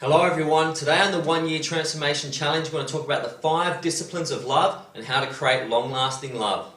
Hello everyone, today on the 1 Year Transformation Challenge we're going to talk about the 5 disciplines of love and how to create long-lasting love.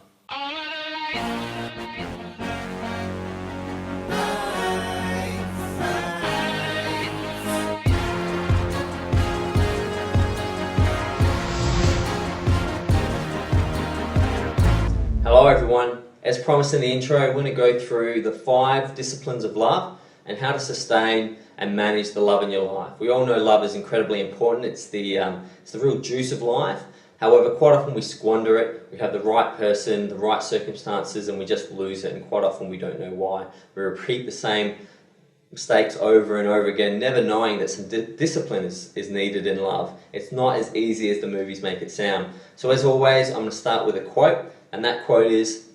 Hello everyone, as promised in the intro we're going to go through the 5 disciplines of love and how to sustain and manage the love in your life. We all know love is incredibly important. It's the real juice of life. However, quite often we squander it. We have the right person, the right circumstances, and we just lose it. And quite often we don't know why. We repeat the same mistakes over and over again, never knowing that some discipline is needed in love. It's not as easy as the movies make it sound. So as always, I'm going to start with a quote, and that quote is,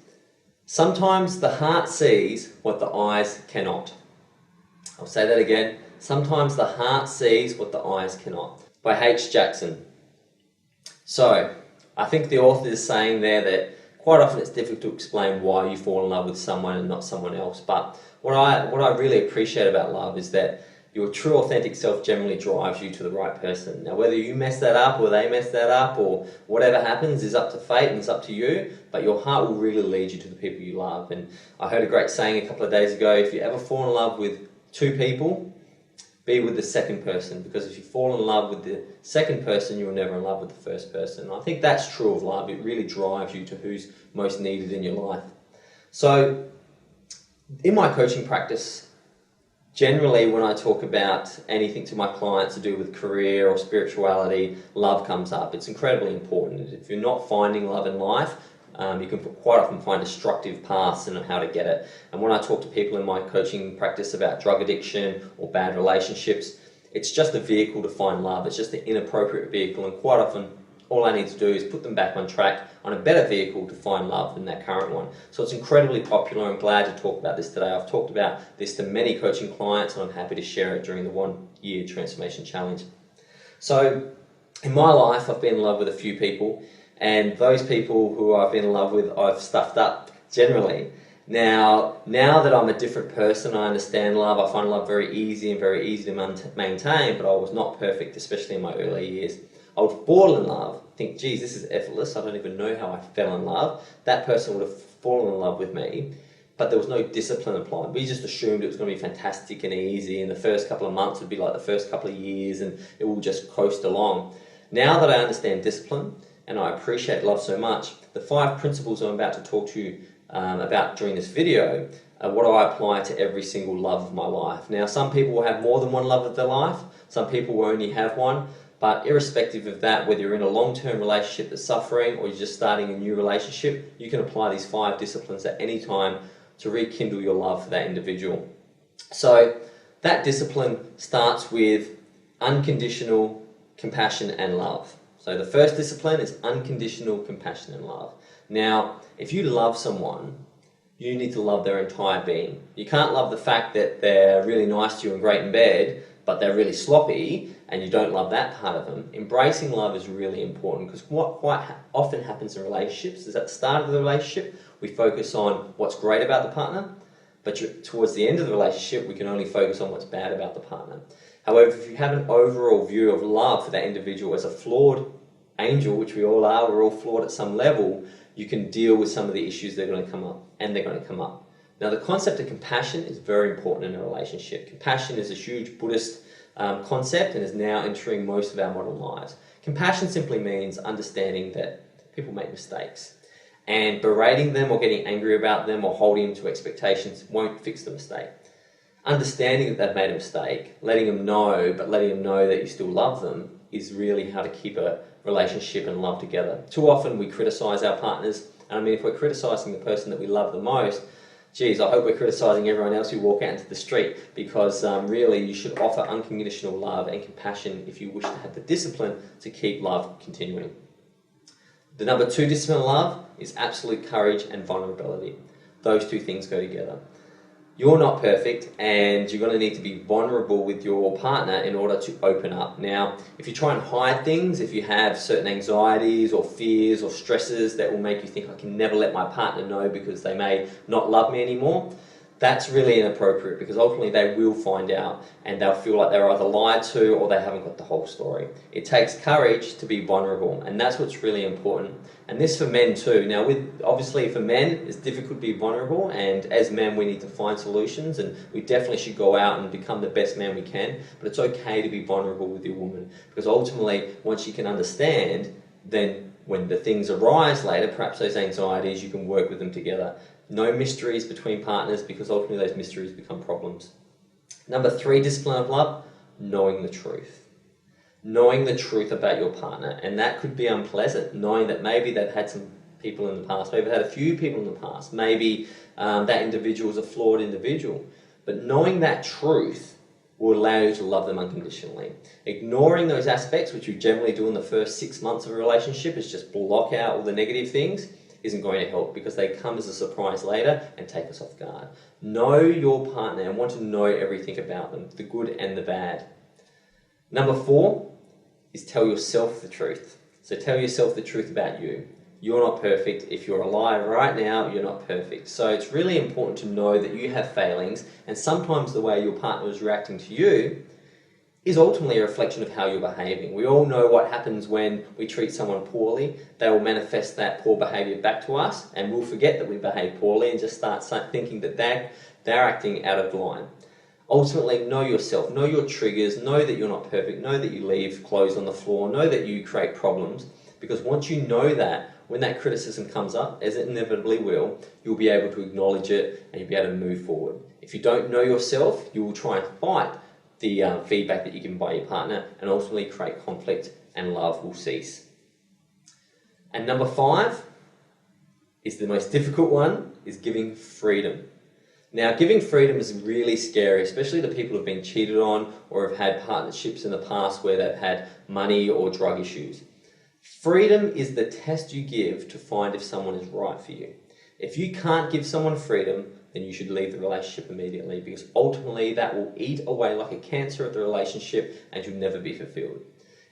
"Sometimes the heart sees what the eyes cannot." I'll say that again. Sometimes the heart sees what the eyes cannot. By H. Jackson. So, I think the author is saying there that quite often it's difficult to explain why you fall in love with someone and not someone else. But what I really appreciate about love is that your true authentic self generally drives you to the right person. Now whether you mess that up or they mess that up or whatever happens is up to fate and it's up to you, but your heart will really lead you to the people you love. And I heard a great saying a couple of days ago, if you ever fall in love with 2 people, be with the second person, because if you fall in love with the second person, you're never in love with the first person. And I think that's true of love. It really drives you to who's most needed in your life. So in my coaching practice, generally when I talk about anything to my clients to do with career or spirituality, love comes up. It's incredibly important. If you're not finding love in life, you can quite often find destructive paths and how to get it. And when I talk to people in my coaching practice about drug addiction or bad relationships, it's just a vehicle to find love. It's just an inappropriate vehicle, and quite often all I need to do is put them back on track on a better vehicle to find love than that current one. So it's incredibly popular. I'm glad to talk about this today. I've talked about this to many coaching clients and I'm happy to share it during the 1 Year Transformation Challenge. So in my life I've been in love with a few people, and those people who I've been in love with, I've stuffed up, generally. Now that I'm a different person, I understand love. I find love very easy and very easy to maintain, but I was not perfect, especially in my early years. I would fall in love, think, geez, this is effortless. I don't even know how I fell in love. That person would have fallen in love with me, but there was no discipline applied. We just assumed it was going to be fantastic and easy, and the first couple of months would be like the first couple of years, and it will just coast along. Now that I understand discipline, and I appreciate love so much, the 5 principles I'm about to talk to you about during this video are what I apply to every single love of my life. Now, some people will have more than one love of their life, some people will only have one, but irrespective of that, whether you're in a long-term relationship that's suffering or you're just starting a new relationship, you can apply these 5 disciplines at any time to rekindle your love for that individual. So that discipline starts with unconditional compassion and love. So the first discipline is unconditional compassion and love. Now, if you love someone, you need to love their entire being. You can't love the fact that they're really nice to you and great in bed, but they're really sloppy, and you don't love that part of them. Embracing love is really important, because what quite often happens in relationships is at the start of the relationship, we focus on what's great about the partner, but towards the end of the relationship, we can only focus on what's bad about the partner. However, if you have an overall view of love for that individual as a flawed angel, which we all are, we're all flawed at some level, you can deal with some of the issues that are going to come up, and they're going to come up. Now, the concept of compassion is very important in a relationship. Compassion is a huge Buddhist concept and is now entering most of our modern lives. Compassion simply means understanding that people make mistakes, and berating them or getting angry about them or holding them to expectations won't fix the mistake. Understanding that they've made a mistake, letting them know, but letting them know that you still love them, is really how to keep a relationship and love together. Too often we criticize our partners, and I mean, if we're criticizing the person that we love the most, geez, I hope we're criticizing everyone else who walk out into the street, because really you should offer unconditional love and compassion if you wish to have the discipline to keep love continuing. The number 2 discipline of love is absolute courage and vulnerability. Those 2 things go together. You're not perfect, and you're going to need to be vulnerable with your partner in order to open up. Now, if you try and hide things, if you have certain anxieties or fears or stresses that will make you think, I can never let my partner know because they may not love me anymore, that's really inappropriate, because ultimately they will find out and they'll feel like they're either lied to or they haven't got the whole story. It takes courage to be vulnerable, and that's what's really important. And this for men too. Now, obviously for men, it's difficult to be vulnerable, and as men we need to find solutions, and we definitely should go out and become the best man we can, but it's okay to be vulnerable with your woman, because ultimately once you can understand, then when the things arise later, perhaps those anxieties, you can work with them together. No mysteries between partners, because ultimately those mysteries become problems. Number 3 discipline of love, knowing the truth. Knowing the truth about your partner, and that could be unpleasant, knowing that maybe they've had some people in the past, maybe they've had a few people in the past, maybe that individual is a flawed individual, but knowing that truth will allow you to love them unconditionally. Ignoring those aspects, which you generally do in the first 6 months of a relationship, is just block out all the negative things, isn't going to help, because they come as a surprise later and take us off guard. Know your partner and want to know everything about them, the good and the bad. Number 4 is tell yourself the truth. So tell yourself the truth about you. You're not perfect. If you're alive right now, you're not perfect. So it's really important to know that you have failings, and sometimes the way your partner is reacting to you is ultimately a reflection of how you're behaving. We all know what happens when we treat someone poorly. They will manifest that poor behaviour back to us, and we'll forget that we behave poorly and just start thinking that they're acting out of line. Ultimately, know yourself, know your triggers, know that you're not perfect, know that you leave clothes on the floor, know that you create problems, because once you know that, when that criticism comes up, as it inevitably will, you'll be able to acknowledge it and you'll be able to move forward. If you don't know yourself, you will try and fight the feedback that you give by your partner, and ultimately create conflict, and love will cease. And number 5 is the most difficult one, is giving freedom. Now, giving freedom is really scary, especially to people who've been cheated on or have had partnerships in the past where they've had money or drug issues. Freedom is the test you give to find if someone is right for you. If you can't give someone freedom, then you should leave the relationship immediately, because ultimately that will eat away like a cancer at the relationship and you'll never be fulfilled.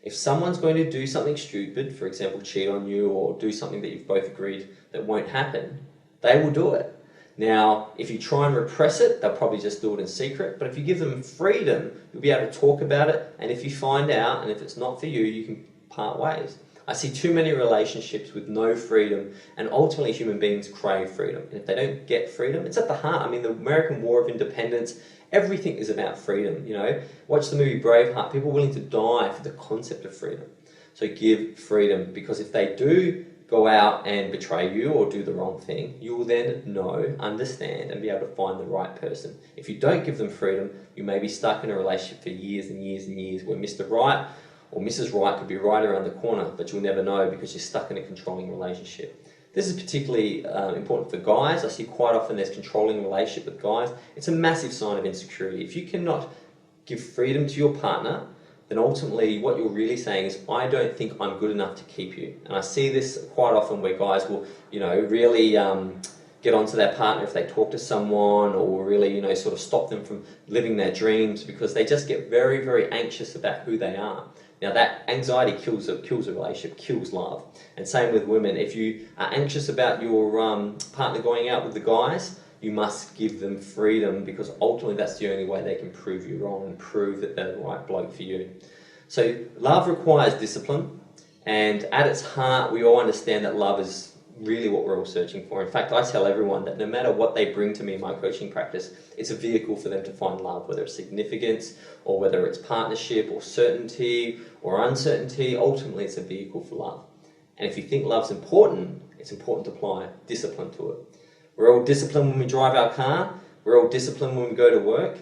If someone's going to do something stupid, for example, cheat on you or do something that you've both agreed that won't happen, they will do it. Now, if you try and repress it, they'll probably just do it in secret, but if you give them freedom, you'll be able to talk about it, and if you find out, and if it's not for you, you can part ways. I see too many relationships with no freedom, and ultimately human beings crave freedom. And if they don't get freedom, it's at the heart. I mean, the American War of Independence, everything is about freedom, you know. Watch the movie Braveheart, people willing to die for the concept of freedom. So give freedom, because if they do go out and betray you or do the wrong thing, you will then know, understand, and be able to find the right person. If you don't give them freedom, you may be stuck in a relationship for years and years and years, where Mr. Right or Mrs. Right could be right around the corner, but you'll never know because you're stuck in a controlling relationship. This is particularly important for guys. I see quite often there's controlling relationship with guys. It's a massive sign of insecurity. If you cannot give freedom to your partner, then ultimately what you're really saying is, I don't think I'm good enough to keep you. And I see this quite often where guys will, really get onto their partner if they talk to someone, or really, sort of stop them from living their dreams, because they just get very, very anxious about who they are. Now that anxiety kills a relationship, kills love. And same with women. If you are anxious about your partner going out with the guys, you must give them freedom, because ultimately that's the only way they can prove you wrong and prove that they're the right bloke for you. So love requires discipline, and at its heart we all understand that love is really what we're all searching for. In fact, I tell everyone that no matter what they bring to me in my coaching practice, it's a vehicle for them to find love, whether it's significance or whether it's partnership or certainty or uncertainty. Ultimately it's a vehicle for love. And if you think love's important, it's important to apply discipline to it. We're all disciplined when we drive our car, we're all disciplined when we go to work,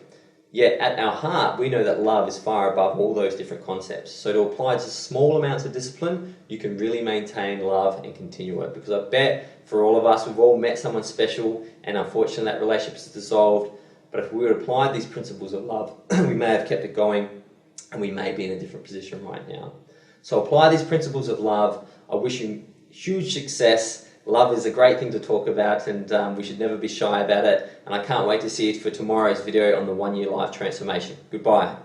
yet at our heart we know that love is far above all those different concepts. So to apply just small amounts of discipline, you can really maintain love and continue it. Because I bet for all of us, we've all met someone special and unfortunately that relationship is dissolved, but if we would apply these principles of love, we may have kept it going and we may be in a different position right now. So apply these principles of love. I wish you huge success. Love is a great thing to talk about, and we should never be shy about it. And I can't wait to see you for tomorrow's video on the 1 year life transformation. Goodbye.